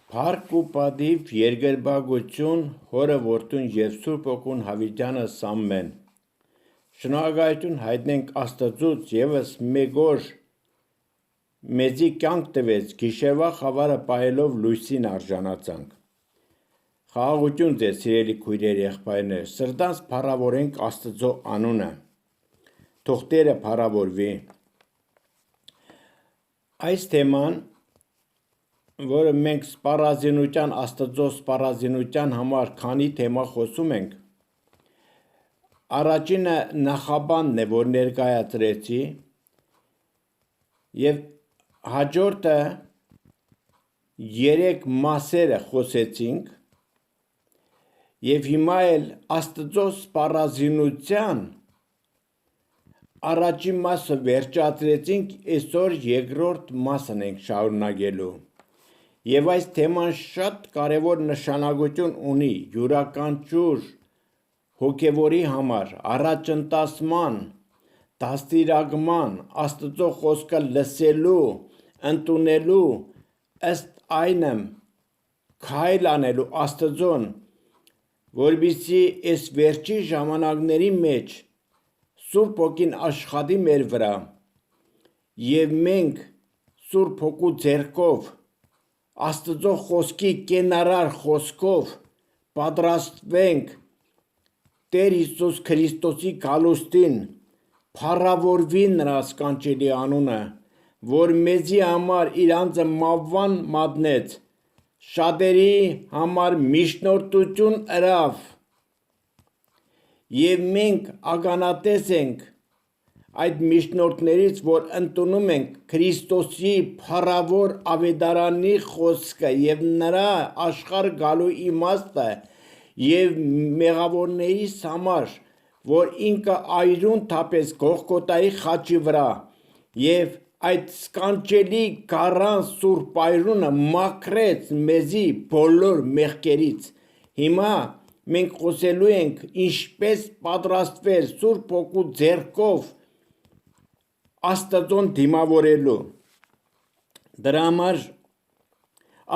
Փառք ու պատիվ երկրպագություն հորը որդուն և Սուրբ Օգուն Հավիտյանը սամմեն։ Շնորհակալություն հայտնենք Աստծուց ևս մեկ օր մեզի կյանք տվեց, գիշերվա խավարը պահելով լույսին արժանացանք։ Խաղաղություն ձեզ սիրելի քույրեր եղբայրներ, սրտանց փառավորենք Աստծո անունը։ Թող Տերը փառավորվի։ Այս թեման, որը մենք սպառազինության, Աստծո սպառազինության համար քանի թեմա խոսում ենք, առաջինը նախաբանն է, որ ներկայացրեցի, և հաջորդը երեք մասերը խոսեցինք, և հիմա էլ Աստծո սպառազինության առաջին մասը վերջացրեցինք, այսօր երկրորդ մասն ենք շարունակելու։ Եվ այս թեման շատ կարևոր նշանակություն ունի յուրաքանչյուր հոգևորի համար, առաջընթացման, դաստիարակման, Աստծո խոսքը լսելու, ընդունելու, ըստ այնը քայլ անելու Աստծոն, որպեսզի այս վերջին ժամանակների մեջ Սուրբ Հոգին աշխատի մեր վրա, և մենք Սուրբ Հոգու ձեռքով, Աստծո խոսքի կենարար խոսքով պատրաստվենք Տեր Հիսուս Քրիստոսի գալուստին, փառավորվի նրա սքանչելի անունը, որ մեզի համար իր անձը մահվան մատնեց, շատերի համար միջնորդություն ըրավ, և մենք ականատես ենք այդ միջնորդներից, որ ընդունում ենք Քրիստոսի փառավոր ավետարանի խոսքը և նրա աշխարհ գալու իմաստը և մեղավորներիս համար, որ ինքը այրուն թափեց Գողգոթայի խաչի վրա և այդ սքանչելի գառան սուրբ այրունը մաքրեց մեզի բոլոր մեղքերից։ Հիմա մենք խոսելու ենք ինչպես պատրաստվել Սուրբ Հոգու ձեռքով Աստծուն դիմավորելու։ Դրա համար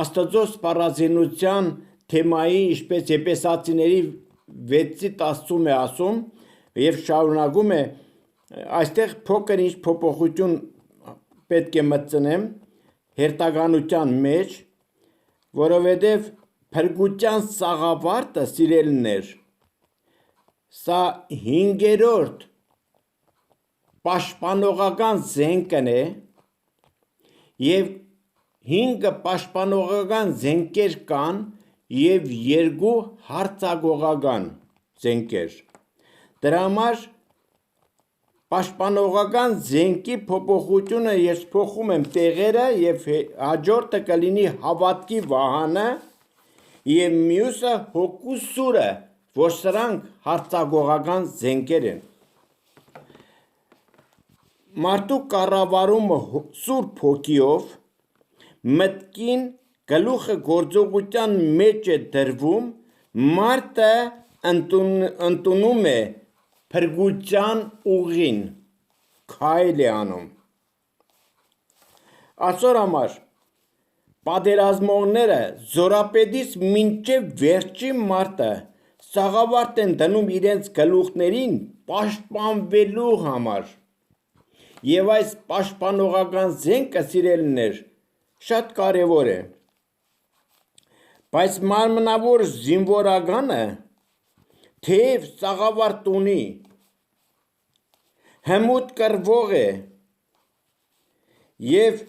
Աստծո սպառազինության թեմայի, ինչպես Եփեսացիների 6:10-ում է ասում, և շարունակում է, այստեղ փոքր ինչ փոփոխություն պետք է մտցնեմ հերթականության մեջ, որովհետև փրկության սաղավարտը, սիրելիներ, սա 5-րդ պաշտպանողական զենքն է, և 5 պաշտպանողական զենքեր կան և 2 հարձակողական զենքեր։ Դրա համար պաշտպանողական զենքի փոփոխությունը ես փոխում եմ տեղերը և հաջորդը կլինի հավատքի վահանը և մյուսը հոգու սուրը, որ սրանք հարձակողական զենքեր են։ Մարդու կառավարումը Սուրբ Հոգիով, մտքին գլուխը գործողության մեջ է դրվում, մարդը ընդունում է փրկության ուղին, քայլ է անում։ Այսօր համար պատերազմողները զորապետից մինչև վերջին մարդը սաղավարտ են դնում իրենց գլուխներին պաշտպանվելու համար։ Եվ այս պաշտպանողական զենքը, սիրելիներ, շատ կարևոր է։ Բայց մարմնավոր զինվորականը, թեև սաղավարտ ունի, հմուտ կռվող է և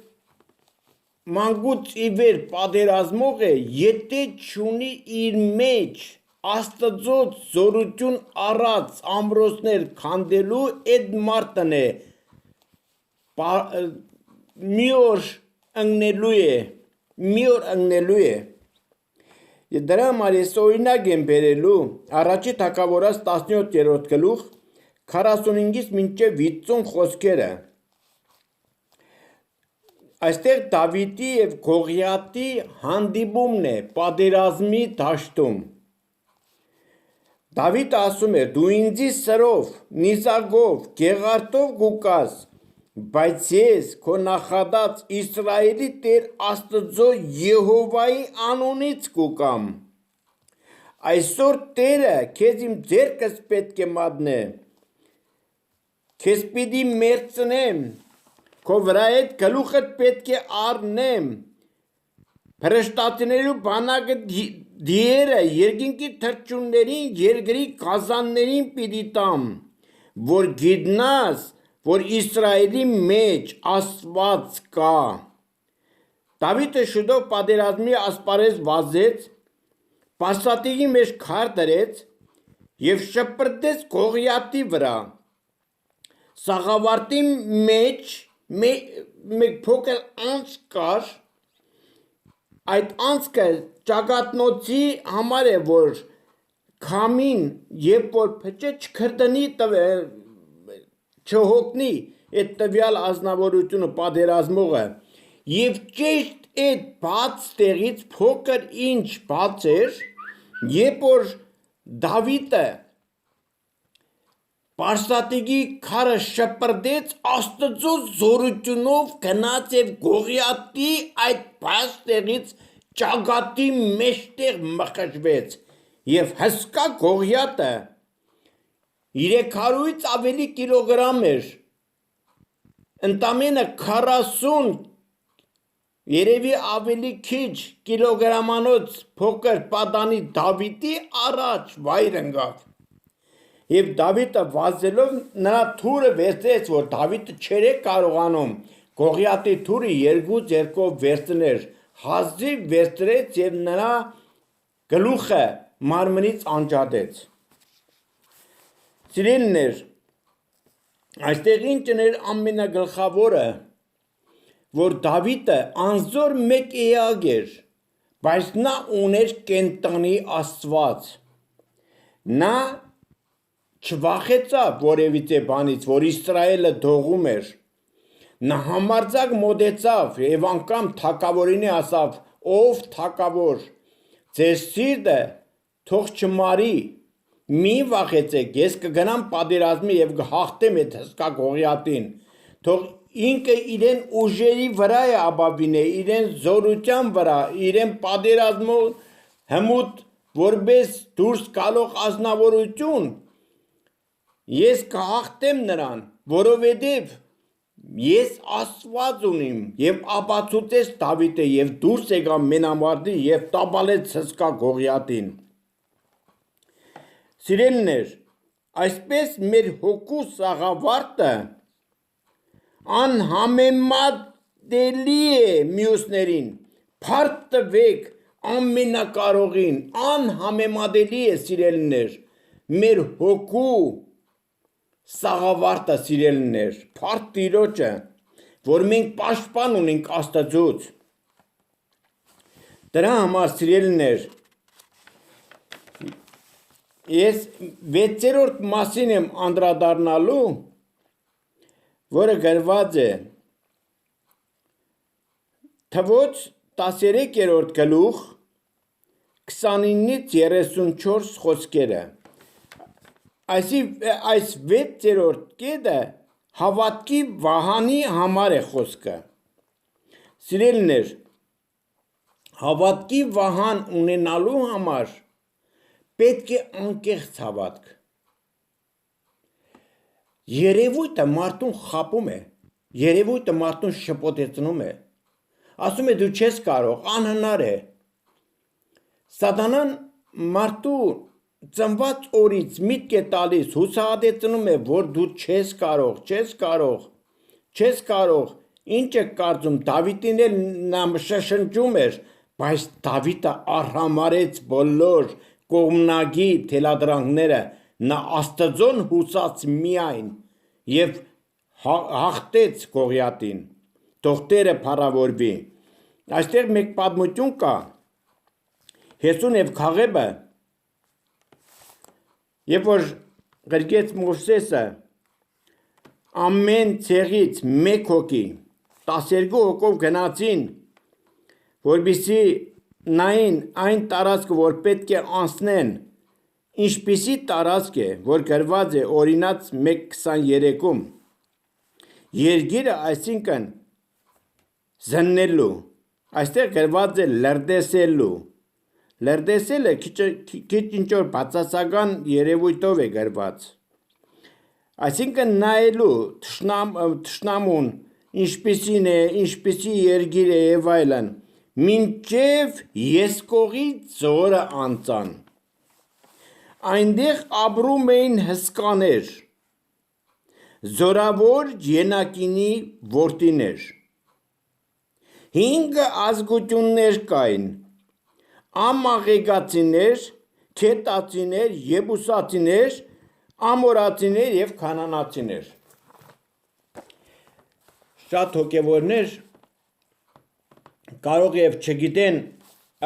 մանկուց ի վեր պատերազմող է, եթե չունի իր մեջ Աստծո զորություն առած ամրոցներ քանդելու, այդ մարդն է մի օր ընկնելու է։ Դրա համար ես օրինակ եմ բերելու Առաջի Թագավորաց 17-րդ գլուխ 45-ից մինչև 50 խոսքերը։ Այստեղ Դավիթի և Գողիաթի հանդիպումն է պատերազմի դաշտում։ Դավիթը ասում է. «Դու ինձի սրով, նիզակով, գեղարդով կուկաս, բայց ես քո նախադած Իսրայելի Տեր Աստծո Եհովայի անունից կուկամ։ Այսօր Տերը քեզ իմ ձեռքս պետք է մատնե, քեզ պիտի մերցնեմ, քո վրա այդ գլուխդ պետք է առնեմ, փրշտացնելու բանակը դիերը երկինքի թրջուններին, երկրի գազաններին պիտի տամ, որ գիտնաս, որ Իսրայելի մեջ Աստված կա։ Դավիթը շուտով պատերազմի ասպարեզ վազեց, Պարսատիկի մեջ քար դրեց և շպրտեց Գողիաթի վրա։ Սաղավարտի մեջ մեկ փոքր անցք կար, այդ անցքը ճակատնոցի համար է, որ քամին, երբ որ փչե չքրտնի չհոգնի այդ տվյալ ազնվորությունը պատերազմողը, և ճիշտ այդ բաց տեղից փոքր ինչ բաց էր, երբ որ Դավիթը Պարսատիկի քարը շպրտեց, Աստծո զորությունով գնաց և Գողիաթի այդ բաց տեղից ճակատի մեջտեղ մխրճվեց, և հսկա Գողիաթը 300-ից ավելի կիլոգրամ էր, ընդամենը 40, երևի ավելի քիչ կիլոգրամանոց փոքր պատանի Դավիթի առաջ վայր ընկավ։ Եվ Դավիթը վազելով նրա թուրը վերցրեց, որ Դավիթը չէր կարողանում Գողիաթի թուրը երկու ձեռքով վերցներ, հազիվ վերցրեց և նրա գլուխը մարմնից անջատեց։ Սիրելիներ, այստեղ ինչն էր ամենագլխավորը, որ Դավիթը անզոր մեկ էակ էր, բայց նա ուներ կենտանի Աստված։ Նա չվախեցավ որևիցե բանից, որ Իսրայելը դողում էր։ Նա համարձակ մոտեցավ և անգամ թագավորին ասավ. «Ով թագավոր, ձեր սիրտը թող չմարի, մի վախեցեք, ես կգնամ պատերազմի և կհաղթեմ այդ հսկա Գողիաթին, թող ինքը իրեն ուժերի վրա է ապավինե, իրեն զորության վրա, իրեն պատերազմող հմուտ որպես դուրս գալող ազնվորություն, ես կհաղթեմ նրան, որովհետև ես Աստված ունիմ», և ապացուցեց Դավիթը և դուրս եկավ մենամարտի և տապալեց հսկա Գողիաթին։ Սիրելիներ, այսպես մեր հոգու սաղավարտը անհամեմատելի է մյուսներին, փառք տվեք ամենակարողին, անհամեմատելի է, սիրելիներ, մեր հոգու սաղավարտը, սիրելիներ, փառք Տիրոջը, որ մենք պաշտպան ունենք Աստծուց։ Դրա համար, սիրելիներ, ես 6-րդ մասին եմ անդրադառնալու, որը գրված է Թվոց 13-րդ գլուխ 29-ից 34 խոսքերը։ Այս 6-րդ կետը հավատքի վահանի համար է խոսքը։ Սիրելիներ, հավատքի վահան ունենալու համար պետք է անկեղծ հավատք։ Երևույթը մարդուն խաբում է, երևույթը մարդուն շփոթեցնում է, ասում է դու չես կարող, անհնար է։ Սատանան մարդու ծնված օրից միտք է տալիս, հուսահատեցնում է, որ դու չես կարող, չես կարող, չես կարող, ինչ է կարծում, Դավիթին էլ նա շշնջում էր, բայց Դավիթը արհամարհեց բոլոր կողմնակի թելադրանքները, նա Աստծուն հուսաց միայն և հաղթեց Գողիաթին, թող Տերը փառավորվի։ Այստեղ մեկ պատմություն կա, Հեսուն և Քաղեբը, երբ որ գրկեց Մովսեսը, ամեն ցեղից մեկ հոգի, 12 հոգով գնացին, որպեսզի նային այն տարածքը, որ պետք է անցնեն, ինչպիսի տարածք է, որ գրված է Օրինաց 1:23-ում, Երգիրը այսինքն զննելու, այստեղ գրված է լրդեսելու, լրդեսելը քիչ ինչ-որ բացասական երևույթով է գրված, այսինքն նայելու թշնամուն, ինչպիսին է, ինչպիսի երգիր է և այլն, մինչև եսկողի ձորը անցան, այնտեղ ապրում էին հսկաներ, զորավոր ենակինի որդիներ, 5 ազգություններ կային, ամաղեգացիներ, քետացիներ, եբուսացիներ, ամորացիներ և քանանացիներ։ Շատ հոգևորներ կարող և չգիտեն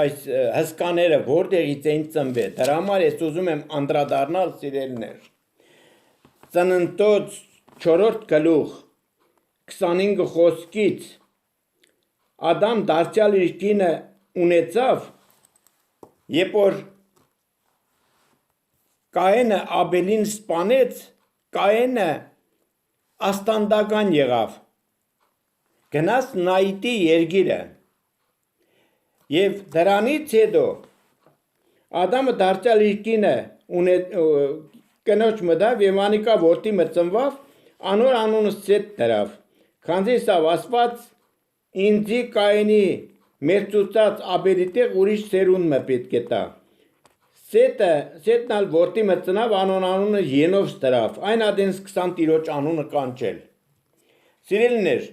այս հսկաները որտեղից էին ծնվել, դրա համար ես ուզում եմ անդրադառնալ սիրելիներ։ Ծննդոց 4 գլուխ 25 խոսքից Ադամ դարձյալ իր կինը ունեցավ, երբ որ Կայենը Աբելին սպանեց, Կայենը աստանդական եղավ, գնաց Նայիտի երգիրը, և դրանից հետո Ադամը դարձյալ իր կինը կնոջ մտավ և անիկա որդի մծնվավ, անոր անունը Սեթ դրավ, քանզի սավ ասված ինձի Կայենի մերձուծած Աբելի տեղ ուրիշ սերունդ մը պետք է տա։ Սեթն ալ որդի մծնավ, անոր անունը Ենովս դրավ, այն ադեն սկսան տիրոջ անունը կանչել։ Սիրելիներ,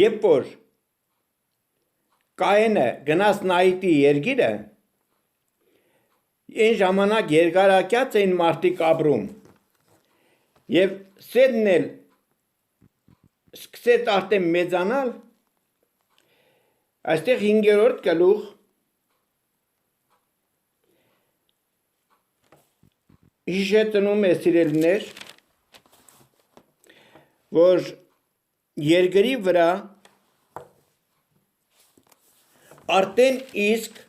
երբ որ Կայենը գնաց Նայիտի երգիրը, այն ժամանակ երկարակյաց էին մարդիկ ապրում, և Սեթն էլ սկսեց արդեն մեծանալ, այստեղ 5-րդ գլուխ հիշեցնում է սիրելիներ, որ երկրի վրա արդեն իսկ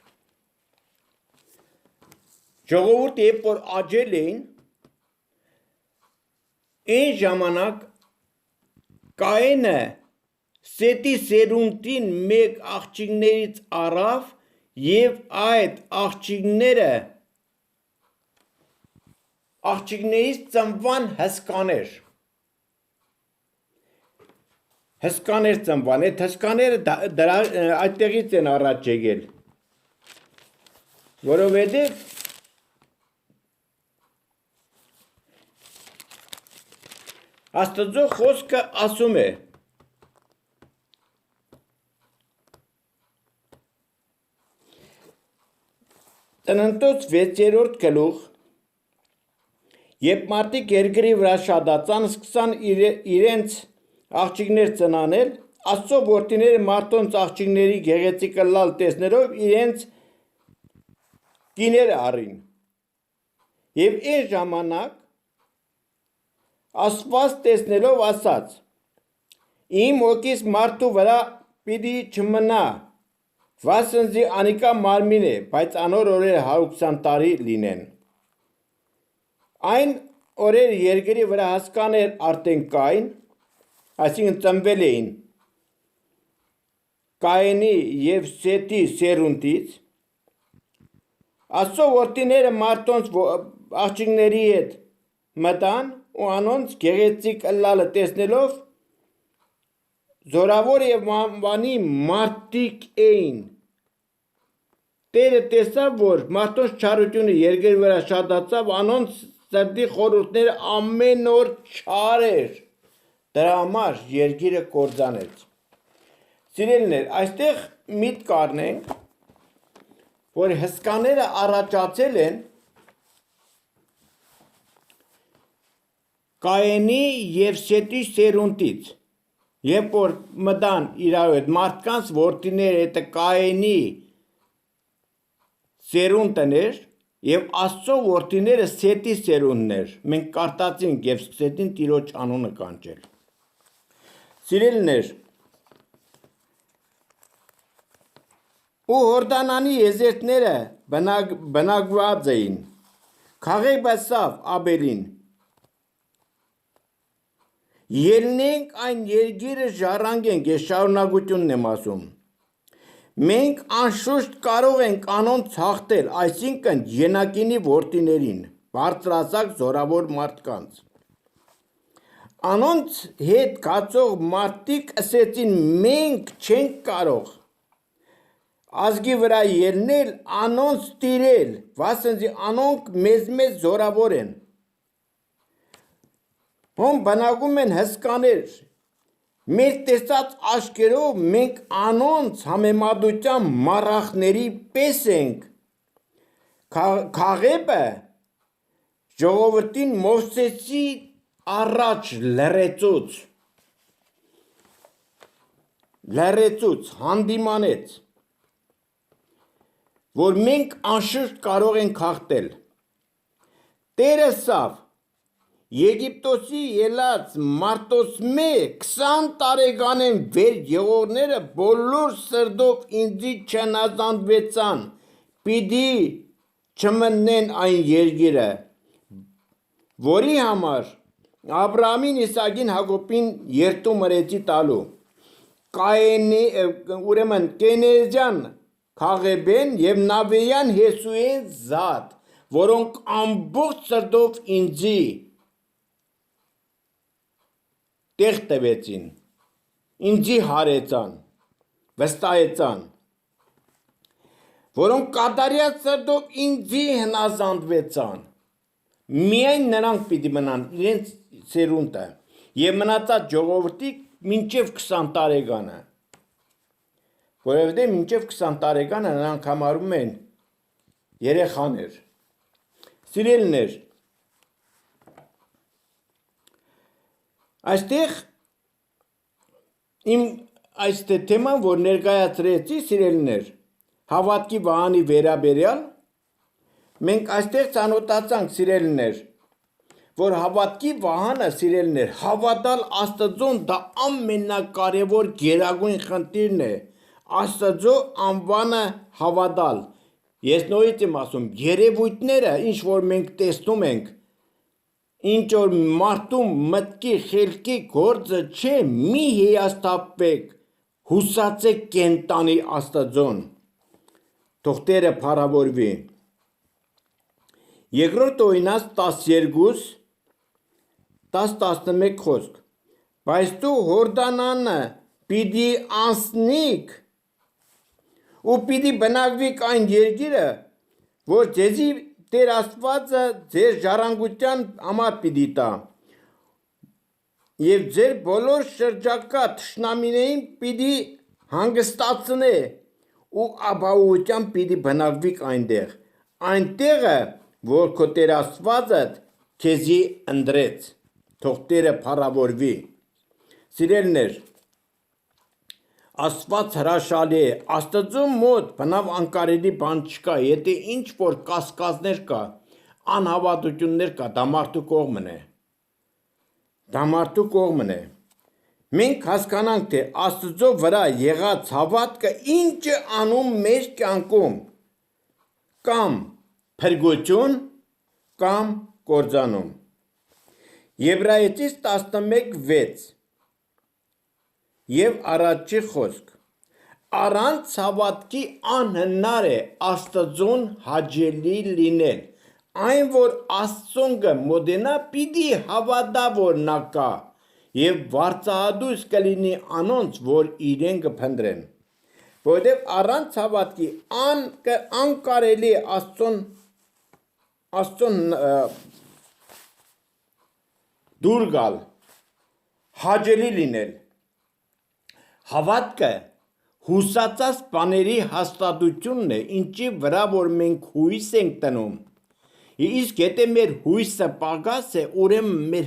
ժողովուրդ երբ որ աճել էին, այն ժամանակ Կայենը Սեթի սերունդին մեկ աղջիկներից առավ և այդ աղջիկներից ծնվան հսկաներ։ Հսկաներ ծնվան, այդ հսկաները այդտեղից են առաջ եկել, որովհետև Աստծո խոսքը ասում է. Ծննդոց 6-րդ գլուխ, երբ մարդիկ երկրի վրա շատացան, սկսան իրենց աղջիկներ ծնանել, Աստծո որդիները մարդոնց աղջիկների գեղեցիկը լալ տեսներով իրենց կիները առին։ Եվ այն ժամանակ Աստված տեսնելով ասաց. իմ հոգիս մարդու վրա պիտի չմնա, վասնզի անիկա մարմին է, բայց անոր օրերը 120 տարի լինեն։ Այն օրեր երկրի վրա հսկաներ արդեն կային, այսինքն ծնվել էին Կայենի և Սեթի սերունդից, Աստծո որդիները մարդոնց աղջիկների հետ մտան ու անոնց գեղեցիկ ըլլալը տեսնելով զորավոր և անվանի մարդիկ էին։ Տերը տեսավ, որ մարդոնց չարությունը երկրի վրա շատացավ, անոնց սրտի խորհուրդները ամեն օր չար էր, դրա համար երկիրը կործանեց։ Սիրելիներ, այստեղ միտք առնենք, որ հսկաները առաջացել են Կայենի և Սեթի սերունդից, երբ որ մտան իրար հետ մարդկանց որդիները հետը Կայենի սերունդն էր և Աստծո որդիները Սեթի սերունդն էր, մենք կարդացինք և Սեթին տիրոջ անունը կանչել։ Սիրելիներ, ու Հորդանանի եզերքները բնակված էին, քաղեբասավ Աբելին, ելնենք այն երկիրը ժառանգենք, ես շարունակությունն եմ ասում։ Մենք անշուշտ կարող ենք անոնց հաղթել, այսինքն Ենակինի որդիներին, բարձրացակ զորավոր մարդկանց։ Անոնց հետ կացող մարդիկ ասեցին մենք չենք կարող ազգի վրա ելնել, անոնց տիրել, վասնզի անոնք մեզ զորավոր են։ Հոն բնակում են հսկաներ, մեր տեսած աշկերով մենք անոնց համեմատության մարախների պես ենք։ Քաղեբը ժողովրդին Մովսեսի առաջ լրեցուց, հանդիմանեց, որ մենք անշուշտ կարող ենք հաղթել։ Տերը սավ Եգիպտոսի ելած մարտոսմե 20 տարեկանեն վեր եղողները բոլոր սրդով ինձի չնազանդվեցան, պիտի չմտնեն այն երկիրը, որի համար Աբրահամին, Իսակին, Հակոբին երթում մրեցի տալու։ Ուրեմն Կենեզյան Քաղեբեն և Նավեյան Հեսուեն զատ, որոնք ամբողջ սրտով ինձի տեղ տվեցին, ինձի հարեցան, վստահեցան, որոնք կատարյալ սրտով ինձի հնազանդվեցան, միայն նրանք պիտի մնան իրենց սերունդը և մնացած ժողովրդի մինչև 20 տարեկանը, որովհետև մինչև 20 տարեկանը նրանք համարում են երեխաներ։ Սիրելիներ, այստեղ իմ այս թեման, որ ներկայացրեցի, սիրելիներ, հավատքի վահանի վերաբերյալ, մենք այստեղ ծանոթացանք, սիրելիներ, որ հավատքի վահանը, սիրելիներ, հավատալ Աստծուն դա ամենակարևոր գերագույն խնդիրն է, Աստծո անվանը հավատալ։ Ես նորից եմ ասում, երևույթները, ինչ որ մենք տեսնում ենք, ինչ որ մարդու մտքի, խելքի գործը չէ, մի հիասթափվեք, հուսացեք կենտանի Աստծուն, թող Տերը փառավորվի։ Երկրորդ Օրինաց 12, 10-11 խոսք. Բայց դու Հորդանանը պիտի անցնիք ու պիտի բնակվիք այն երկիրը, որ ձեզի Տեր Աստվածը ձեր ժառանգության համար պիտի տա, և ձեր բոլոր շրջակա թշնամիներին պիտի հանգստացնե ու ապահովությամբ պիտի բնակվիք այնտեղ, այնտեղը, որ քո Տեր Աստվածդ քեզի ընտրեց, թող Տերը փառավորվի։ Սիրելիներ, Աստված հրաշալի է, Աստծու մոտ բնավ անկարելի բան չկա, եթե ինչ որ կասկածներ կա, անհավատություններ կա, դա մարդու կողմն է։ Դա մարդու կողմն է։ Մենք հասկանանք, թե Աստծո վրա եղած հավատքը ինչ է անում մեր կյանքում, կամ փրկություն, կամ կործանում։ Եբրայեցիս 11:6 և առաջի խոսք. առանց հավատքի անհնար է Աստծուն հաճելի լինել, այն որ Աստծուն կմոտենա պիտի հավատա, որ նա կա, և վարձահատույց կլինի անոնց, որ իրեն կփնտրեն։ Որովհետև առանց հավատքի անկարելի է Աստծուն դուր գալ, հաճելի լինել։ Հավատքը հուսացած բաների հաստատությունն է, ինչի վրա որ մենք հույս ենք տնում։ Իսկ եթե մեր հույսը պակաս է, ուրեմն մեր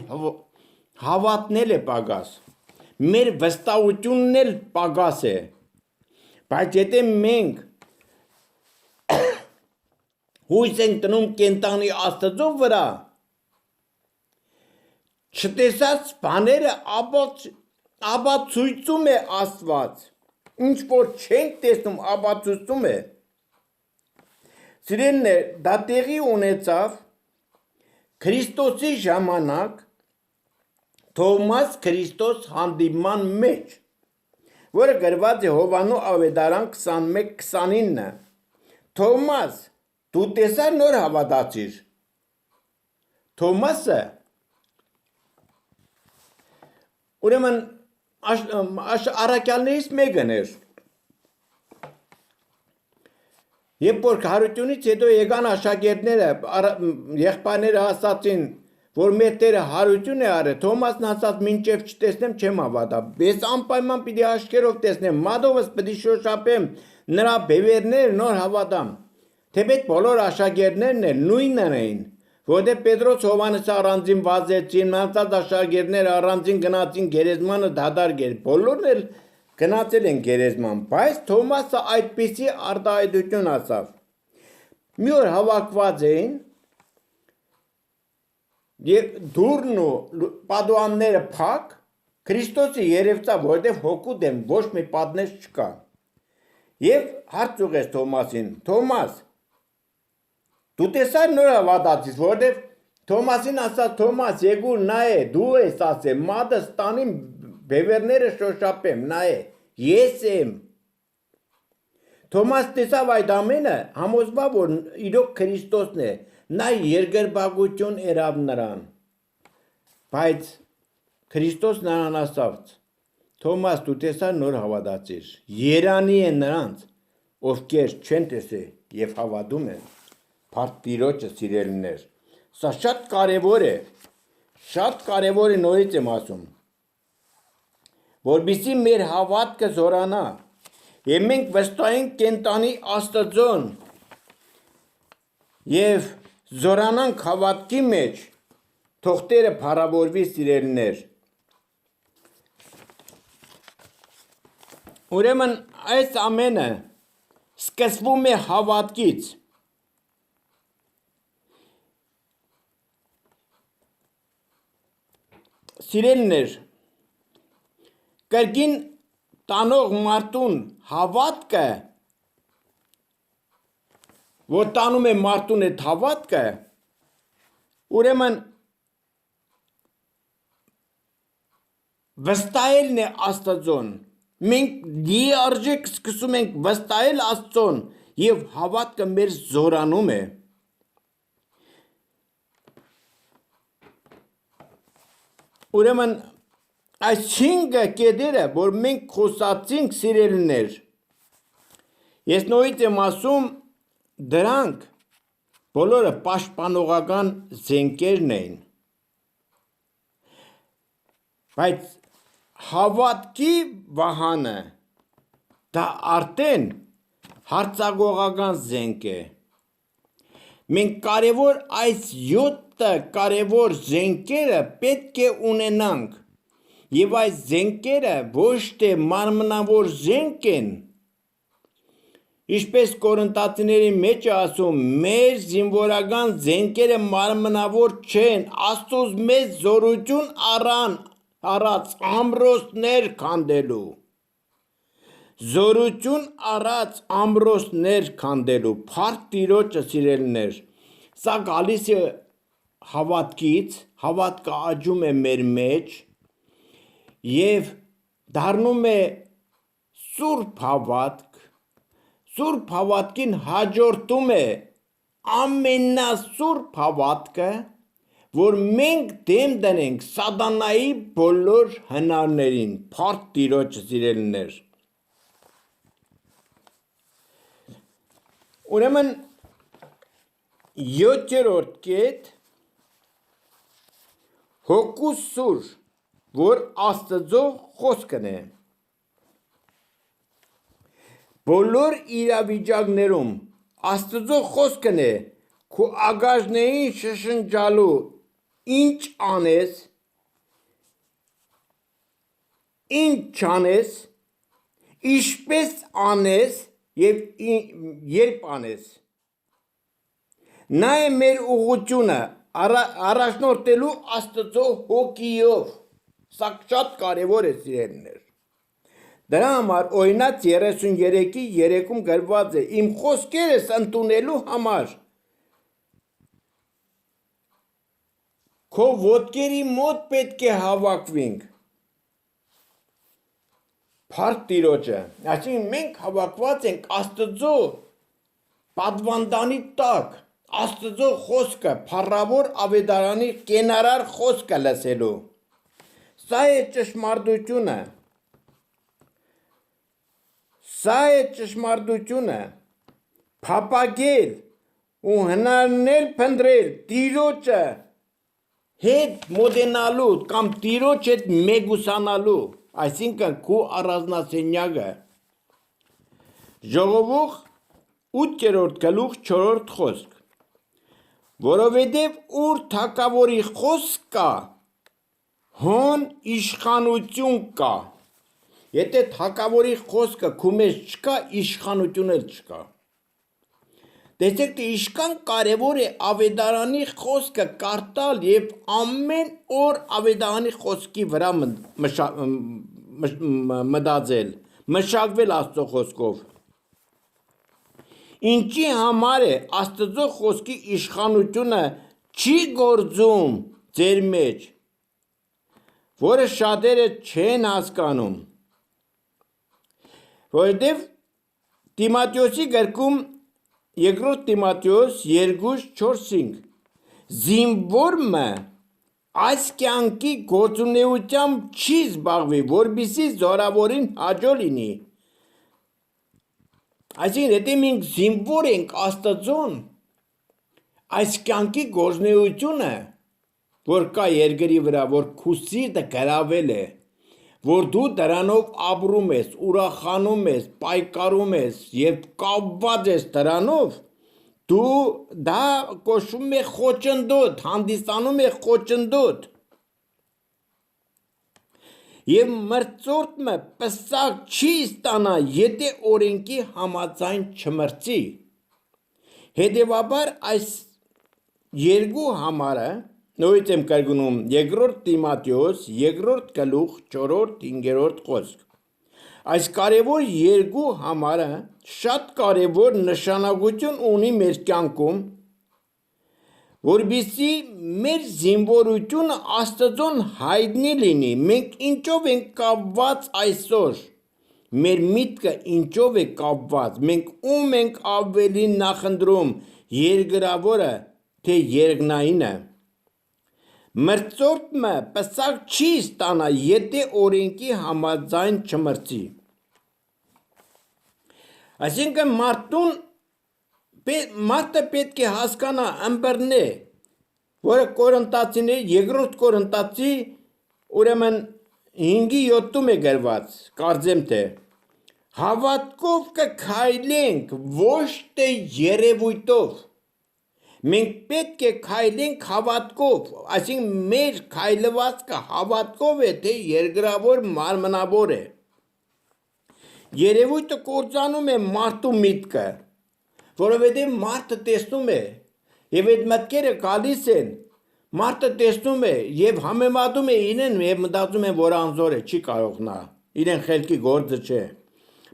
հավատն էլ է պակաս, մեր վստահությունն էլ պակաս է։ Բայց եթե մենք հույս ենք տնում կենտանի Աստծո վրա, չտեսած բաները ապացույցում է Աստված, ինչ որ չենք տեսնում, ապացույցում է։ Սիրելիներ, դա տեղի ունեցավ Քրիստոսի ժամանակ, Թոմաս Քրիստոս հանդիման մեջ, որը գրված է Հովանու ավետարան 21-29, Թոմաս, դու տեսա նոր հավատացիր։ Թոմասը ուրեմն առաքյալներից մեկն էր։ Երբ որ քարությունից հետո եկան աշակերտները, եղբայրները ասացին, որ մեր Տերը հարություն է արել, Թոմասն ասաց, մինչև չտեսնեմ չեմ հավատա։ Ես անպայման պիտի աչքերով տեսնեմ, մատովս պիտի շոշափեմ նրա բևերները, նոր հավատամ։ Թեպետ բոլոր աշակերտներն էլ նույնն էին, որտեղ Պետրոս Հովհաննեսը առանձին վազեցին, մնացած աշակերտները առանձին գնացին գերեզմանը դադար բոլորն էլ գնացել են գերեզման, բայց Թոմասը այդպիսի արտահայտություն ասավ։ Մի օր հավաքված էին եւ դուրն ու պատուհանները փակ, Քրիստոսը երևցավ, որտեղ հոգու դեմ ոչ մի պատնեշ չկա։ Եվ հարց ուղեց Թոմասին. Թոմաս, դու տեսա՞ր նոր հավատացիր, որտեղ Թոմասին ասաց, Թոմաս, եկուր նայ, դու ես ասել, մատս տանին բևերները շոշափեմ, նայ, ես եմ։ Թոմաս տեսավ այդ ամենը, համոզվավ, որ իրոք Քրիստոսն է, նա երկրպագություն երավ նրան։ Բայց Քրիստոս նրան ասաց. Թոմաս, դու տեսա նոր հավատացիր։ Երանի է նրանց, ովքեր չեն տեսել եւ հավատում են։ Փառք Տիրոջը սիրելիներ։ Սա շատ կարևոր է։ Շատ կարևոր է, նորից եմ ասում։ Որբիսի մեր հավատքը զորանա եւ մենք վստահենք կենտանի Աստծուն եւ զորանանք հավատքի մեջ, թող Տերը փառավորվի սիրելիներ։ Ուրեմն այս ամենը սկսվում է հավատքից։ Սիրելիներ, կրկին տանող մարդուն հավատքը, որ տանում է մարդուն այդ հավատքը, ուրեմն վստահելն է Աստծուն։ Մենք լիարժեք սկսում ենք վստահել Աստծուն եւ հավատքը մեր զորանում է։ Ուրեմն այս 5 կետերը, որ մենք խոսացինք սիրելիներ, ես նորից եմ ասում, դրանք բոլորը պաշտպանողական զենքերն էին։ Բայց հավատքի վահանը դա արդեն հարձակողական զենք է։ Մենք կարևոր այս 7 կարևոր զենքերը պետք է ունենանք։ Եվ այս զենքերը ոչ թե մարմնավոր զենք են, ինչպես Կորինթացիների մեջ է ասում, մեր զինվորական զենքերը մարմնավոր չեն, Աստծոս մեծ զորություն առած ամրոցներ քանդելու։ Զորություն առած ամրոցներ քանդելու, փառք Տիրոջը սիրելիներ։ Սա գալիս է հավատքից, հավատքը աճում է մեր մեջ եւ դառնում է սուրբ հավատք, սուրբ հավատքին հաջորդում է ամենասուրբ հավատքը, որ մենք դեմ դնենք սատանայի բոլոր հնարներին, փառք Տիրոջը սիրելիներ։ Ուրեմն 7-րդ կետ հոգու սուր, որ Աստծո խոսքն է։ Բոլոր իրավիճակներում Աստծո խոսքն է քո ագաժներին շշնջալու, ինչ անես, ինչ չանես, ինչպես անես եւ երբ անես։ Նա է մեր ուղղությունը առաջնորդելու Աստծո հոգիով։ Սա շատ կարևոր է սիրելիներ։ Դրա համար օրինակ 33-ի 3-ում գրված է. իմ խոսքերս ընդունելու համար քո ոտքերի մոտ պետք է հավաքվենք։ Փառք Տիրոջը, այսինքն մենք հավաքված ենք Աստծո պատվանդանի տակ, Աստծո խոսքը, փառավոր ավետարանի կենարար խոսքը լսելու։ Սա է ճշմարտությունը։ Սա է ճշմարտությունը։ Փապագել ու հնարնել փնտրել Տիրոջը հետ մոդենալու կամ Տիրոջ հետ մեգուսանալու, այսինքն քու առանձնասենյակը։ Ժողովող 8-րդ գլուխ 4-րդ խոսք։ Որովհետև ուր թագավորի խոսք կա, հոն իշխանություն կա։ Եթե թագավորի խոսքը քու մեջ չկա, իշխանություն էլ չկա։ Տեսեք, թե ինչքան կարևոր է ավետարանի խոսքը կարդալ եւ ամեն օր ավետարանի խոսքի վրա մտածել, մշակվել Աստծո խոսքով։ Ինչի համար է Աստծո խոսքի իշխանությունը չի գործում ձեր մեջ, որը շատերը չեն հասկանում։ Որովհետև Տիմոթեոսի գրքում Երկրորդ Տիմոթեոս 2:4-5 զինվորը այս կյանքի գործունեությամբ չի զբաղվի, որպեսզի զորավորին հաջող լինի։ Այսինքն, եթե մենք զինվոր ենք Աստծուն, այս կյանքի գործունեությունը, որ կա երկրի վրա, որ քու սիրտը գրավել է, որ դու դրանով ապրում ես, ուրախանում ես, պայքարում ես եւ կապված ես դրանով, դու դա կոչվում է խոչընդոտ, հանդիսանում է խոչընդոտ։ Եվ մրցորդը պսակ չի ստանա, եթե օրենքի համաձայն չմրցի։ Հետևաբար այս երկու համարը նույնիսկ եմ կրկնում Երկրորդ Տիմոթեոս 2-րդ գլուխ 4-րդ 5-րդ խոսք։ Այս կարևոր երկու համարը շատ կարևոր նշանակություն ունի մեր կյանքում, որպեսզի մեր զինվորությունը Աստծուն հայտնի լինի։ Մենք ինչով ենք կապված այսօր։ Մեր միտքը ինչով է կապված։ Մենք ում ենք ավելի նախընտրում, երկրավորը թե երկնայինը։ Մրցորդը պսակ չի ստանա, եթե օրենքի համաձայն չմրցի։ Այսինքն մարդը պետք է հասկանա ըմբռնե, որը Կորինթացիներ, երկրորդ Կորինթացի ուրեմն 5:7-ում է գրված, կարծեմ թե հավատքով կքայլենք, ոչ թե երևույթով։ Մենք պետք է քայլենք հավատքով, այսինքն մեր քայլվածքը հավատքով է, թե երկրավոր մարմնավոր է։ Երևույթը կործանում է մարդու միտքը, որովհետև մարդը տեսնում է, եւ այդ մտքերը գալիս են, մարդը տեսնում է եւ համեմատում է իրեն եւ մտածում է, որ անզոր է, չի կարող նա, իրեն խելքի գործը չէ։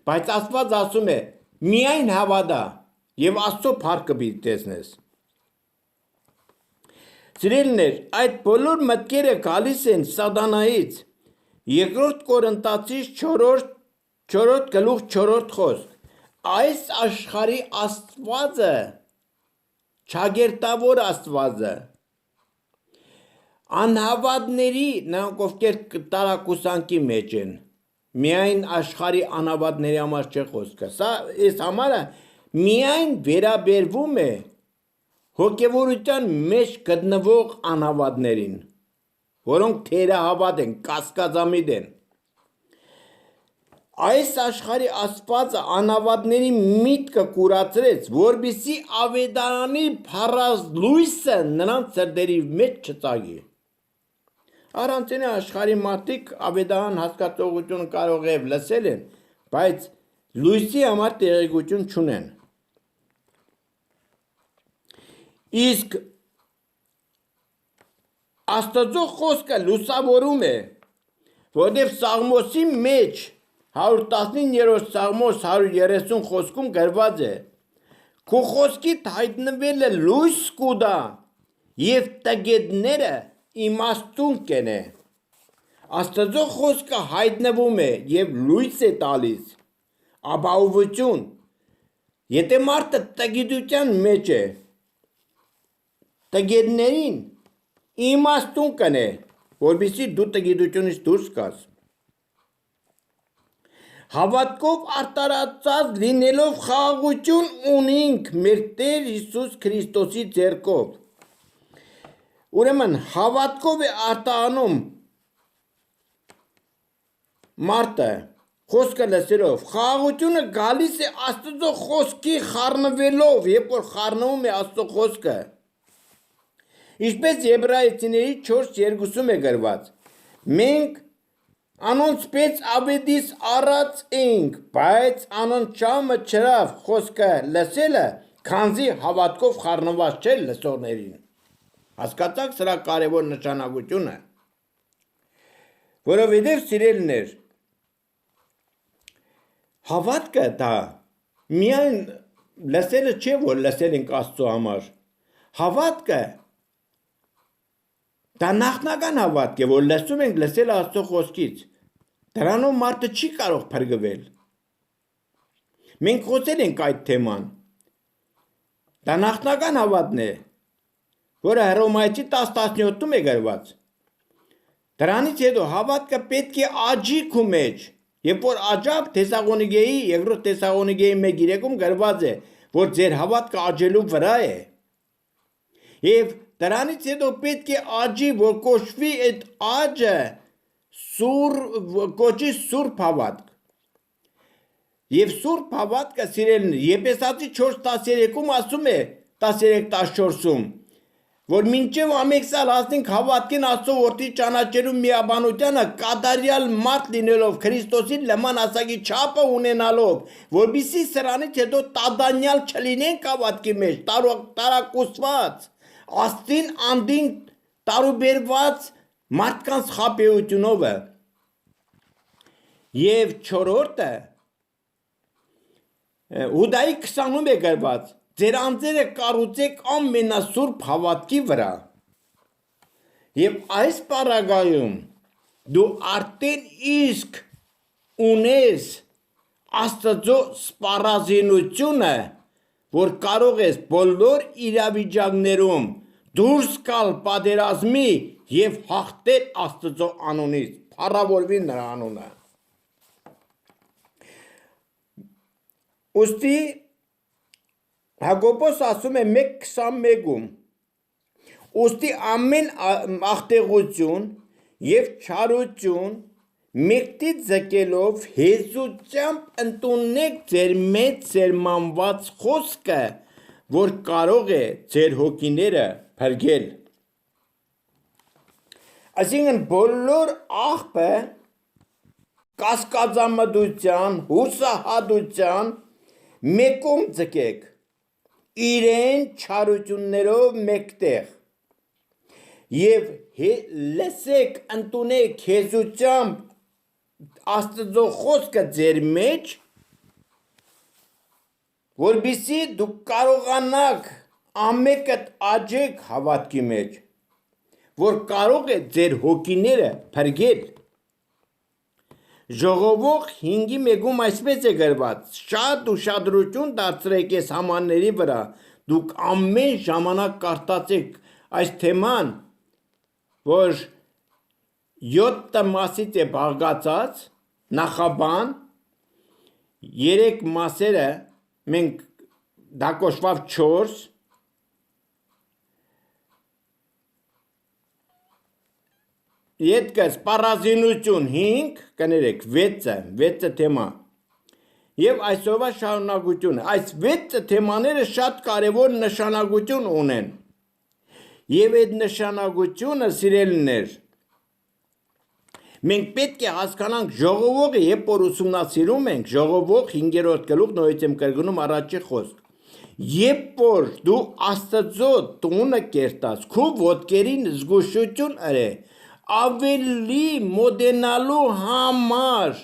Բայց Աստված ասում է, միայն հավատա եւ Աստծո փառքը պիտի տեսնես։ Սիրելիներ, այդ բոլոր մտքերը գալիս են սատանայից։ Երկրորդ Կորինթացիս 4-րդ գլուխ 4-րդ խոսք։ Այս աշխարհի Աստվածը, ճագերտավոր Աստվածը, անհավատների, նրանք ովքեր տարակուսանքի մեջ են, միայն աշխարհի անհավատների համար չէ խոսքը։ Սա այս համարը միայն վերաբերվում է հոգևորության մեջ գտնվող անհավատներին, որոնք թերահավատ են, կասկածամիտ են։ Այս աշխարհի Աստվածը անհավատների միտքը կուրացրեց, որպեսզի ավետարանի փառած լույսը նրանց սրտերի մեջ չծագի։ Առանցին աշխարհի մարդիկ ավետարան հասկացողություն կարող է լսել են, բայց լույսի համար տեղեկություն չունեն։ Իսկ Աստծո խոսքը լուսավորում է, որտեղ Սաղմոսի մեջ 119-րդ Սաղմոս 130 խոսքում գրված է. Քո խոսքիդ հայտնվել է լույս կուտա, եւ տգետները իմաստուն կենե։ Աստծո խոսքը հայտնվում է եւ լույս է տալիս, ապահովություն։ Եթե մարդը տգիտության մեջ է, տգետներին իմաստուն կնե, որպեսզի դու տգիտությունից դուրս գաս։ Հավատքով արտարացած լինելով խաղաղություն ունենք մեր Տեր Հիսուս Քրիստոսի ձեռքով։ Ուրեմն հավատքով է արտանում մարդը խոսքը լսելով, խաղաղությունը գալիս է Աստծո խոսքի խառնվելով, երբ որ խառնվում է Աստծո խոսքը։ Ինչպես Եբրայեցիների 4:2-ում է գրված. մենք անոնց պես ավետիս առած ենք, բայց անոնց շամը չրավ խոսքը լսելը, քանզի հավատքով խառնված չէ լսողներին։ Հասկացաք սրա կարևոր նշանակությունը։ Որովհետև սիրելիներ, հավատքը դա միայն լսելը չէ, որ լսել ենք Աստծո համար։ Հավատքը դա նախնական հավատք է, որ լսում ենք լսել Աստծո խոսքից։ Դրանով մարդը չի կարող փրկվել։ Մենք խոսել ենք այդ թեման։ Դա նախնական հավատն է, որը Հռոմայեցի 10:17-ում է գրված։ Դրանից հետո հավատքը պետք է աճի քո մեջ։ Երբ որ աճավ Թեսաղոնիկեի, երկրորդ Թեսաղոնիկեի 1:3-ում գրված է, որ ձեր հավատքը աճելու վրա է։ Եվ դրանից հետո պետք է աճի, որ կոչվի այդ աճը կոչի սուրբ հավատք։ Եվ սուրբ հավատքը սիրելիներ, Եփեսացի 4:13-ում ասում է 13:14-ում, որ մինչև ամեկսալ հասնենք հավատքին Աստծո որդի ճանաչելու միաբանությանը կատարյալ մարդ լինելով Քրիստոսին նման ասակի չափը ունենալով, որբիսի սրանից հետո տադանյալ չլինենք հավատքի մեջ, տարակուսված, Աստծին անդին տարուբերված մարդկանց խաբեությունով։ Եվ չորրորդը Հուդայի 20-ում է գրված. ձեր անձերը կառուցեք ամենասուրբ հավատքի վրա։ Եվ այս պարագայում դու արդեն իսկ ունես Աստծո սպառազինությունը, որ կարող ես բոլոր իրավիճակներում դուրս գալ պատերազմի եւ հաղթել Աստծո անունից, փառավորվի նրա անունը։ Ոստի Հակոբոս ասում է 1:21-ում. Ոստի ամեն աղտեղություն եւ չարություն մեկտից ձգելով հեզությամբ ընդունեք ձեր մեծ սերմանված խոսքը, որ կարող է ձեր հոգիները փրկել։ Այսինքն բոլոր աղբը կասկածամտության, հուսահատության մեկում ձգեք, իրեն չարություններով մեկտեղ, եւ լսեք, ընդունեք հեզությամբ Աստծո խոսքը ձեր մեջ, որբիսի դուք կարողանաք ամեկդ աճեք հավատքի մեջ, որ կարող է ձեր հոգիները փրկել։ Ժողովող 5:1-ում այսպես է գրված. շատ ուշադրություն դարձրեք այս համարների վրա, դուք ամեն ժամանակ կարդացեք այս թեման, որ 7 մասից է բաղկացած, նախաբան, 3 մասերը մենք դա կոչված 4, ետքը սպառազինություն 5, կներեք 6 թեմա եւ այսօրվա շարունակությունը։ Այս 6 թեմաները շատ կարևոր նշանակություն ունեն։ Եվ այդ նշանակությունը, սիրելիներ, մենք պետք է հասկանանք ժողովողը, երբ որ ուսումնասիրում ենք, ժողովող 5-րդ գլուխ նորից եմ կրկնում առաջի խոսք։ Երբ որ դու Աստծո տունը կերտած, քո ոտքերին զգուշություն արե, ավելի մոտենալու համար,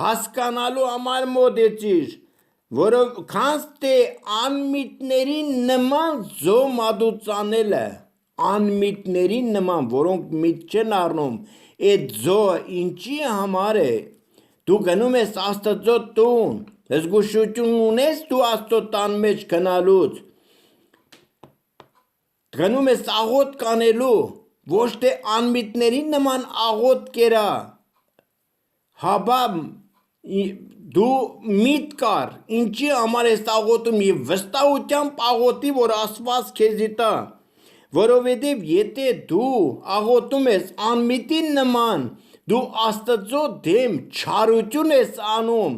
հասկանալու համար մոտեցիր, որով քանց թե անմիտներին նման զոհ մատուցանելը, անմիտների նման, որոնք միտ չեն առնում, այդ զոհը ինչի համար է, դու գնում ես Աստծո տուն, զգուշություն ունես դու Աստծո տան մեջ գնալուց, գնում ես աղոտ կանելու, ոչ թե անմիտների նման աղոտ կերա, հաբա դու միտ կար, ինչի համար ես աղոտում և վստահությամբ աղոտի, որ Աստված քեզի տա, որովհետև եթե դու աղոտում ես անմիտի նման, դու Աստծո դեմ չարություն ես անում,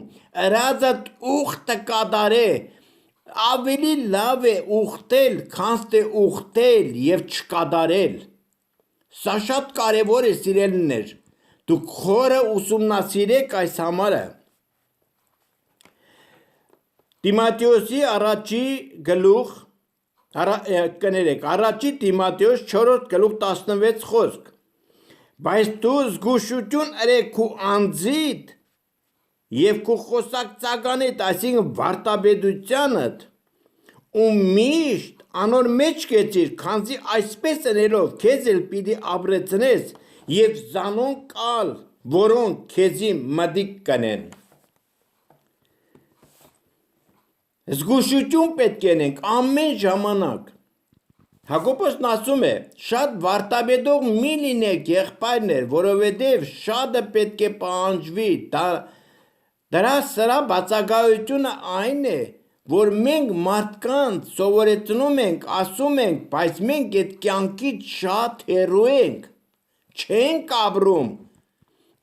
ըրածդ ուխտը կատարե, ավելի լավ է ուխտել, քան թե ուխտել և չկատարել։ Սա շատ կարևոր է, սիրելիներ, դուք խորը ուսումնասիրեք այս համարը։ Տիմոթեոսի առաջի Տիմոթեոս 4 գլուխ 16 խոսք, բայց դու զգուշություն ըրեք քու անձիդ և քու խոսակցականիդ, այսինքն վարդապետությանդ, ու միշտ անոր մեջ կեցիր, քանզի այսպես ընելով քեզ էլ պիտի ապրեցնես և զանոնք կալ, որոնք քեզի մտիկ կնեն։ Զգուշություն պետք է ունենք ամեն ժամանակ։ Հակոբոսն ասում է, շատ վարդապետող մի լինեք եղբայրներ, որովհետև շատը պետք է պահանջվի, դրա սրա բացակայությունը այն է, որ մենք մարդկանց սովորեցնում ենք, ասում ենք, բայց մենք այդ կյանքից շատ հեռու ենք, չենք ապրում,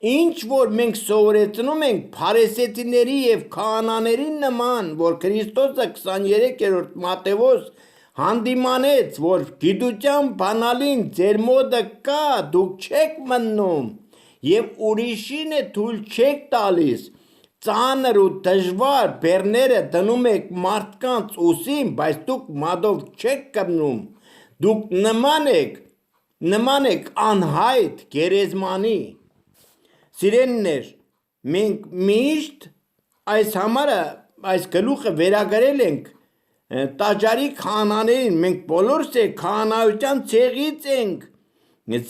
ինչ որ մենք սովորեցնում ենք փարիսեցիների և քահանաների նման, որ Քրիստոսը 23-րդ Մատթեոս հանդիմանեց, որ գիտության բանալին ձեր մոտը կա, դուք չեք մտնում և ուրիշին է թույլ չեք տալիս, ծանր ու դժվար բեռները դնում եք մարդկանց ուսին, բայց դուք մատով չեք կպնում, դուք նման եք անհայտ գերեզմանի։ Սիրելիներ, մենք միշտ այս համարը, այս գլուխը վերագրել ենք տաճարի քահանաներին, մենք բոլորս է քահանայության ցեղից ենք,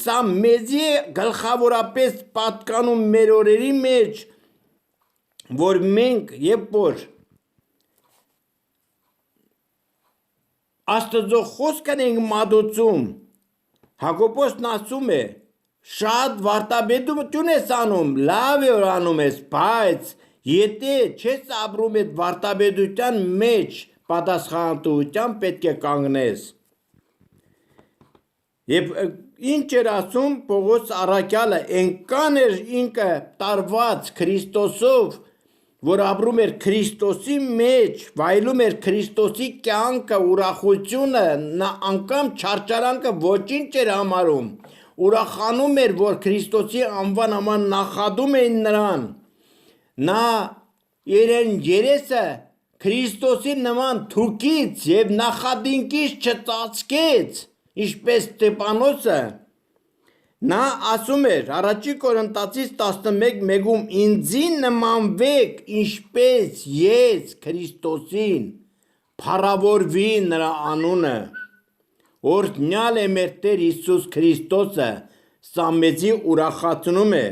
սա մեզի է գլխավորապես պատկանում մեր օրերի մեջ, որ մենք երբ որ Աստծո խոսքն ենք մատուցում, Հակոբոսն ասում է, շատ վարդապետություն ես անում, լավ է որ անում ես, բայց եթե չես ապրում այդ վարդապետության մեջ, պատասխանատվությամբ պետք է կանգնես։ Եվ ինչ էր ասում Պողոս առաքյալը, այնքան էր ինքը տարված Քրիստոսով, որ ապրում էր Քրիստոսի մեջ, վայելում էր Քրիստոսի կյանքը, ուրախությունը, նա անգամ չարչարանքը ոչինչ էր համարում, ուրախանում էր, որ Քրիստոսի անվան համար նախադում էին նրան, նա իրեն երեսը Քրիստոսի նման թուրքից և նախադինքից չծածկեց, ինչպես Ստեփանոսը, նա ասում էր առաջի Կորինթացիս 11:1-ում ինձի նմանվեք, ինչպես ես Քրիստոսին, փառավորվի նրա անունը, օրհնյալ է մեր Տեր Հիսուս Քրիստոսը, սա մեզի ուրախացնում է։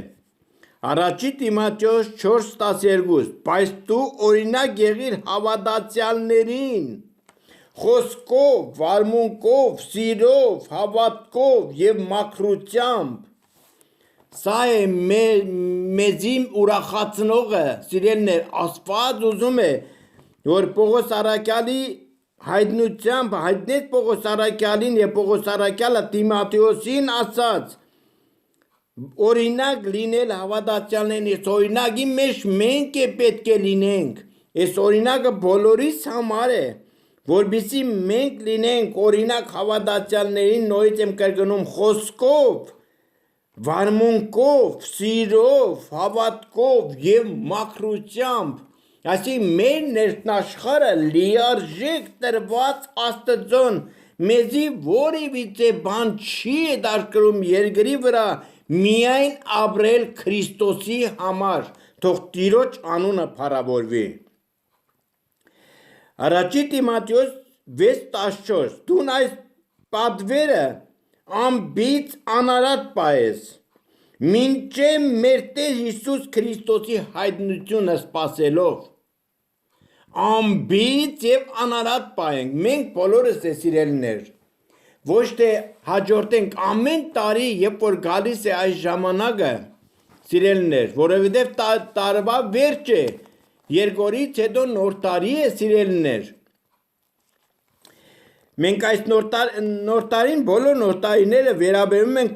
Առաջի Տիմոթեոս 4:12, բայց դու օրինակ եղիր հավատացյալներին, խոսքով, վարմունքով, սիրով, հավատքով և մաքրությամբ, սա է մեզի ուրախացնողը, սիրելիներ, Աստված ուզում է, որ Պողոս առաքյալի հայտնությամբ հայտնեց Պողոս առաքյալին և Պողոս առաքյալը Տիմոթեոսին ասաց, օրինակ լինել հավատացյալներին, այս օրինակի մեջ մենք է պետք է լինենք, այս օրինակը բոլորիս համար է, որպեսզի մենք լինենք օրինակ հավատացյալներին, նորից եմ կրկնում, խոսքով, վարմունքով, սիրով, հավատքով և մաքրությամբ, այսինքն մեր ներքնաշխարհը լիարժեք տրված Աստծուն, մեզի որևիցե բան չի հետաքրքրում երկրի վրա, միայն ապրել Քրիստոսի համար, թող Տիրոջ անունը փառավորվի։ Առաջի Տիմոթեոս 6:14, դու այս պատվերը ամբից անարատ պայես, մինչև մեր Տեր Հիսուս Քրիստոսի հայտնությունը սպասելով, ամբից և անարատ պայենք, մենք բոլորս է սիրելիներ, ոչ թե հաջորդենք ամեն տարի, երբ որ գալիս է այս ժամանակը, սիրելիներ, որովհետև տարվա վերջ է, երկորից հետո նոր տարի է, սիրելիներ, մենք այս նոր տարին բոլոր նոր տարիները վերաբերում են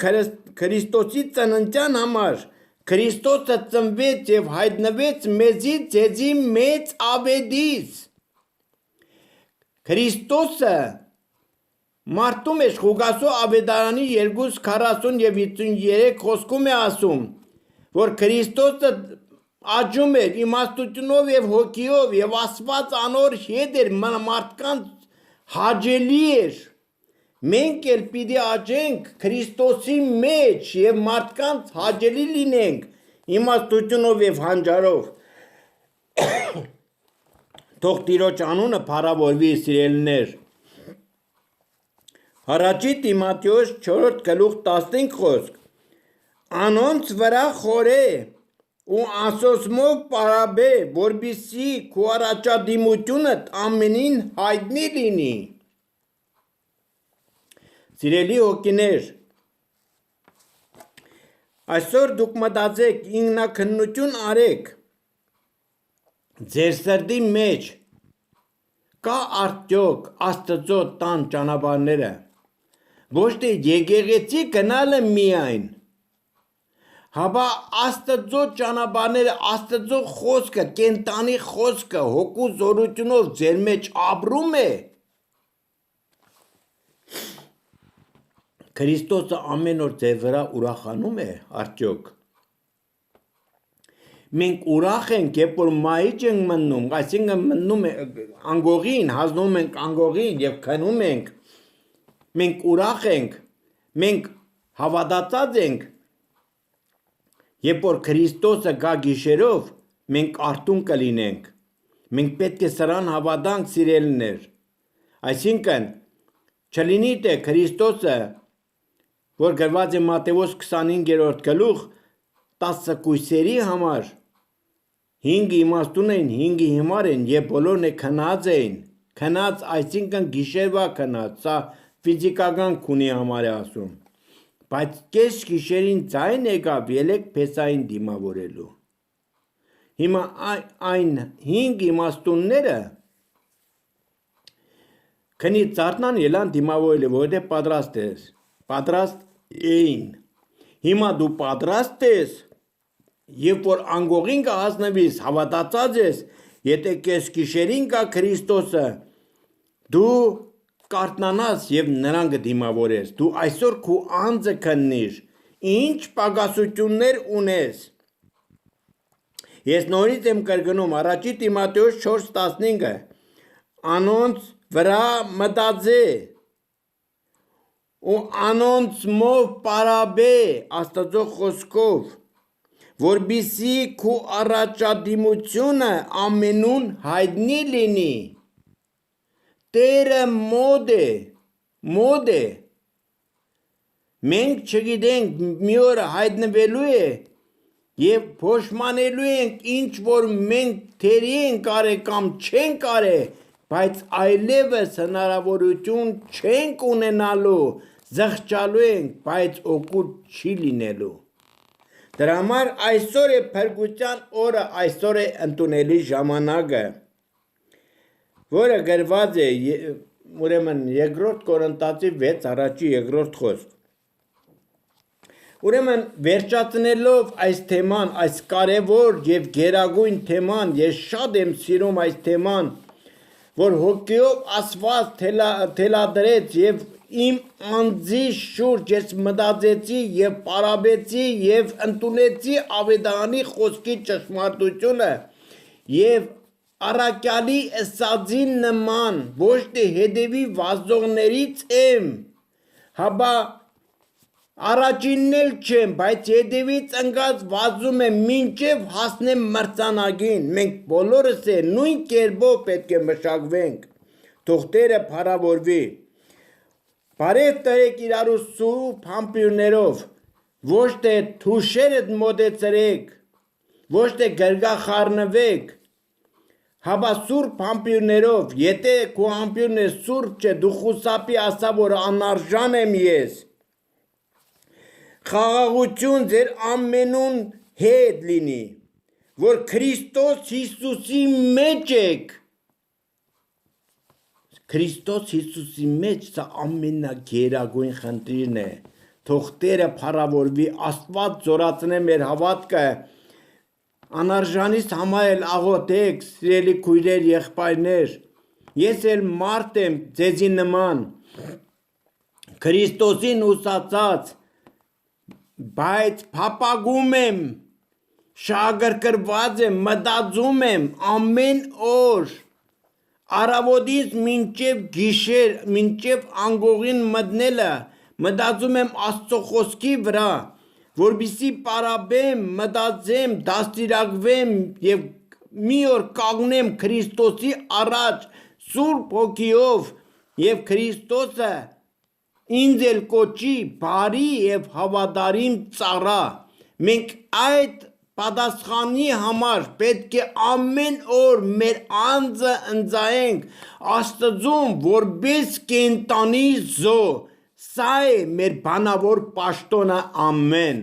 Քրիստոսի ծննդյան համար, Քրիստոսը ծնվեց և հայտնվեց մեզի ձեզի մեծ ավետից, Քրիստոսը մարդու մեջ Ղուկասու ավետարանի 2:40 և 53 խոսքում է ասում, որ Քրիստոսը աճում էր իմաստությունով և հոգիով և Աստված անոր հետ էր մարդկանց հաճելի էր, մենք էլ պիտի աճենք Քրիստոսի մեջ և մարդկանց հաճելի լինենք իմաստությունով և հանճարով, թող Տիրոջ անունը փառավորվի, սիրելիներ, Առաջի Տիմոթեոս 4:15 խոսք, անոնց վրա խորհե ու անսոսմով պարապե, որպեսզի քո առաջադիմությունդ ամենին հայտնի լինի։ Սիրելի հոգիներ, այսօր դուք մտածեք, ինքնաքննություն արեք, ձեր սրտի մեջ կա արդյոք Աստծո տան ճանապարհները, ոչ թե եկեղեցի գնալը միայն, հապա Աստծո ճանապարհները, Աստծո խոսքը, կենտանի խոսքը, հոգու զորությունով ձեր մեջ ապրում է, Քրիստոսը ամեն օր ձեր վրա ուրախանում է, արդյոք, մենք ուրախ ենք, երբ որ մահիճ ենք մտնում, այսինքն մտնում անգողին, հանձնում ենք անգողին և քնում ենք, մենք ուրախ ենք, մենք հավատացած ենք, երբ որ Քրիստոսը գա գիշերով, մենք արթուն կլինենք, մենք պետք է սրան հավատանք, սիրելիներ, այսինքն չլինի թե Քրիստոսը, որ գրված է Մատթեոս 25-րդ գլուխ 10 կույսերի համար, 5 իմաստուն էին, 5 հիմար են և բոլորն է քնած էին, քնած այսինքն գիշերվա քնած, սա ֆիզիկական քունի համար է ասում, բայց կես գիշերին ձայն եկավ ելեք փեսային դիմավորելու, հիմա այն 5 իմաստունները քնի ծարտնան ելան դիմավորելու, որովհետև պատրաստ էին, հիմա դու պատրաստ ես, երբ որ անգողին կհասնվիս, հավատացած ես, եթե կես գիշերին կա Քրիստոսը, դու կարթնանաս և նրան կդիմավորես, դու այսօր քո անձը քննիր, ինչ պակասություններ ունես, ես նորից եմ կրկնում, առաջի Տիմոթեոս 4:15, անոնց վրա մտածե ու անոնցմով պարապե Աստծո խոսքով, որպեսզի քո առաջադիմությունը ամենուն հայտնի լինի, Տերը մոտ է, մենք չգիտենք մի օր հայտնվելու է և փոշմանելու ենք ինչ որ մենք թերի ենք արել կամ չենք արել, բայց այլևս հնարավորություն չենք ունենալու, զղջալու ենք, բայց օգուտ չի լինելու։ Դրա համար այսօր է փրկության օրը, այսօր է ընդունելի ժամանակը, որը գրված է ուրեմն 2 Կորինթացի 6:1 խոսք։ Ուրեմն վերջացնելով այս թեման, այս կարևոր և գերագույն թեման, ես շատ եմ սիրում այս թեման, որ հոգիով Աստված թելադրեց և իմ անձի շուրջ ես մտածեցի և պարապեցի և ընդունեցի ավետարանի խոսքի ճշմարտությունը և առաքյալի ըսածի նման ոչ թե հետևի վազողներից եմ, հապա առաջինն էլ չեմ, բայց հետևից ընկած վազում եմ մինչև հասնեմ մրցանակին, մենք բոլորս է նույն կերպով պետք է մշակվենք, թող Տերը փառավորվի, Բարև տերեք իրարու սուրբ համբույրներով, ոչ թե թուշերդ մոտեցրեք, ոչ թե գրգախառնվեք, հապա սուրբ համբույրներով, եթե քո համբույրն սուրբ չէ, դու խուսափի ասա, որ անարժան եմ ես։ Խաղաղություն ձեր ամենուն հետ լինի, որ Քրիստոս Հիսուսի մեջ եք։ Քրիստոս Հիսուսի մեջ սա ամենագերագույն խնդիրն է։ Թող Տերը փառավորվի, Աստված զորացնե մեր հավատքը։ Անարժանից համարել աղոթեք, սիրելի քույրեր, եղբայրներ։ Ես էլ մարդ եմ ձեզի նման, Քրիստոսին ուսացած, բայց փափագում եմ, շահագրգռված եմ, մտածում եմ ամեն օր, առավոտից մինչև գիշեր, մինչև անգողին մտնելը, մտածում եմ Աստծո խոսքի վրա, որպեսզի պարապեմ, մտածեմ, դաստիարակվեմ եւ մի օր կանգնեմ Քրիստոսի առաջ Սուրբ Հոգիով եւ Քրիստոսը ինձ էլ կոչի բարի եւ հավատարիմ ծառա։ Մենք այդ պատասխանի համար պետք է ամեն օր մեր անձը ընծայենք Աստծուն որպես կենդանի զո։ Սա է մեր բանավոր պաշտոնը, ամեն։